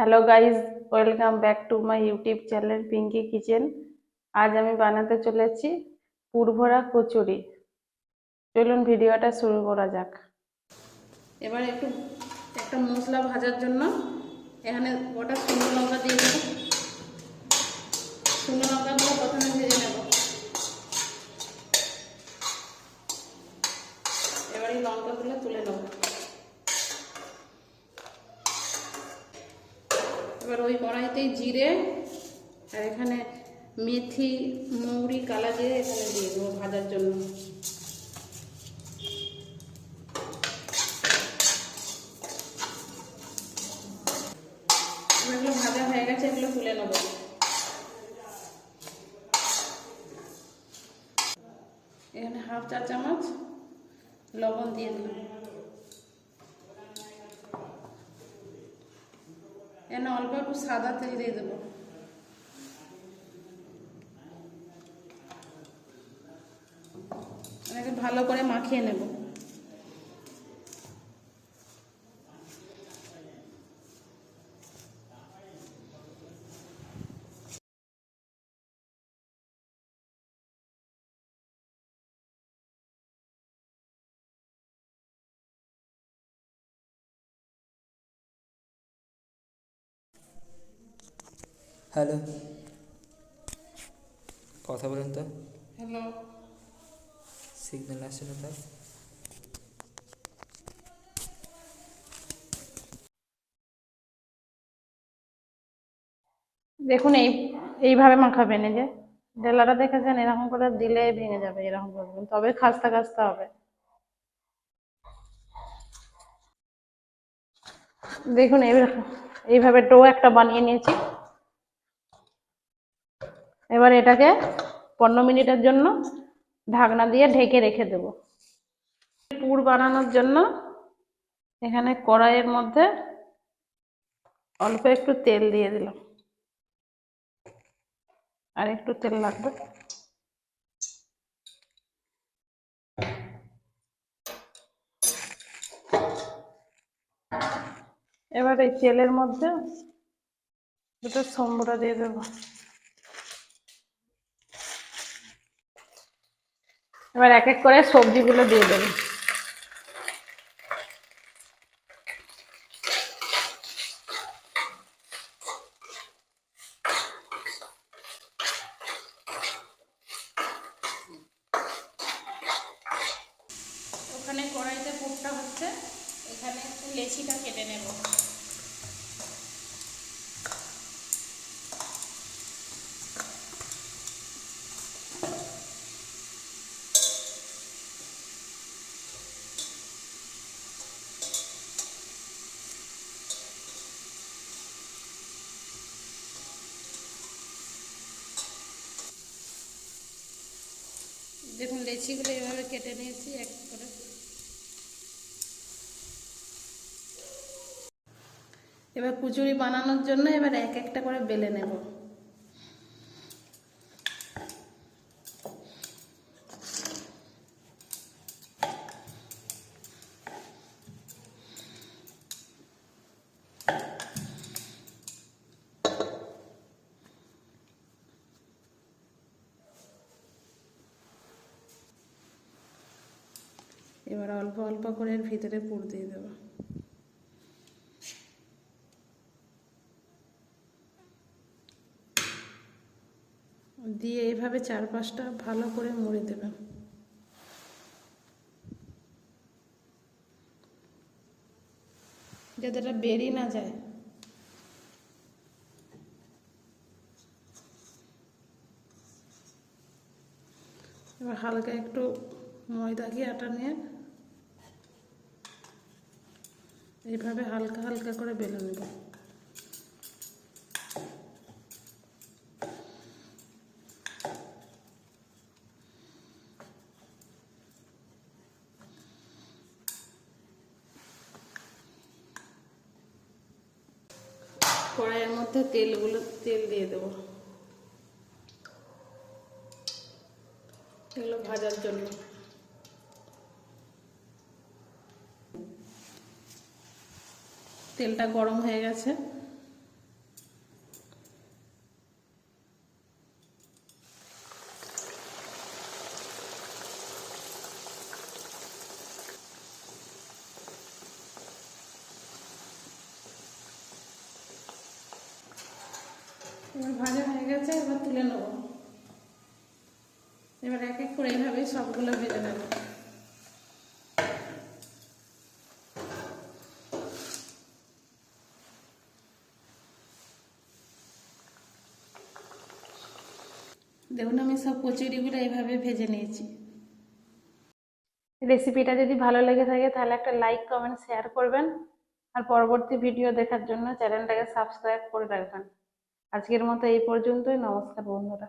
Hello guys, welcome back to my YouTube channel Pinki kitchen. আজ আমি বানাতে চলেছি পুরভরা কচুরি। চলুন ভিডিওটা শুরু করা যাক। এবার একটা মশলা ভাজার জন্য এখানে গোটা শুকনো লঙ্কা দিয়ে দেবো। শুকনো লঙ্কাগুলো প্রথমে ভেজে নেব। এবার এই লঙ্কাগুলো তুলে নেব। এবার ওই কড়াইতেই জিরে আর এখানে মেথি, মৌরি, কালা জিরে এখানে দিয়ে দেবো ভাজার জন্য। এগুলো ভাজা হয়ে গেছে, এগুলো তুলে নেব। এখানে হাফ চা চামচ লবণ দিয়ে দিলাম। এখানে অল্প একটু সাদা তেল দিয়ে দেবো। এটাকে ভালো করে মাখিয়ে নেব। হ্যালো, কথা বলুন তো। হ্যালো, সিগন্যাল আসছে না তার। দেখুন এইভাবে মাখাবেন। এই যে ডেলাটা দেখেছেন, এরকম করে দিলে ভেঙে যাবে, এরকম করবেন, তবে খাস্তা খাস্তা হবে। দেখুন এইভাবে ডো একটা বানিয়ে নিয়েছি। এবার এটাকে 15 মিনিটের জন্য ঢাকনা দিয়ে ঢেকে রেখে দেব। পুর বানানোর জন্য এখানে কড়াইয়ের মধ্যে অল্প একটু তেল দিয়ে দিলাম, আর একটু তেল লাগবে। এবার এই তেলের মধ্যে দুটো সম্বরা দিয়ে দেবো। এবার এক এক করে সবজিগুলো দিয়ে দেবো। ওখানে কড়াইতে পুরটা হচ্ছে, এখানে একটু লেচিটা কেটে নেব। দেখুন লেচিগুলো এভাবে কেটে নিয়েছি এক করে। এবার কচুরি বানানোর জন্য এবার এক একটা করে বেলে নেব। এবার অল্প অল্প করে এর ভিতরে পুর দিয়ে দেব। দিয়ে এইভাবে 4-5টা ভালো করে মুড়ে দেবেন, যাতে এটা বেরিয়ে না যায়। এবার হালকা একটু ময়দা কি আটা নিয়ে এইভাবে হালকা হালকা করে বেলে নেব। কড়াইয়ের মধ্যে তেল দিয়ে দেবো এগুলো ভাজার জন্য। তেলটা গরম হয়ে গেছে, এবার ভাজা হয়ে গেছে, এবার তুলে নেব। এবার এক এক করে এইভাবে সবগুলো ভেজে নেব। দেখুন আমি সব কচুরিগুলো এইভাবে ভেজে নিয়েছি। রেসিপিটা যদি ভালো লেগে থাকে তাহলে একটা লাইক কমেন্ট শেয়ার করবেন, আর পরবর্তী ভিডিও দেখার জন্য চ্যানেলটাকে সাবস্ক্রাইব করে রাখবেন। আজকের মতো এই পর্যন্তই। নমস্কার বন্ধুরা।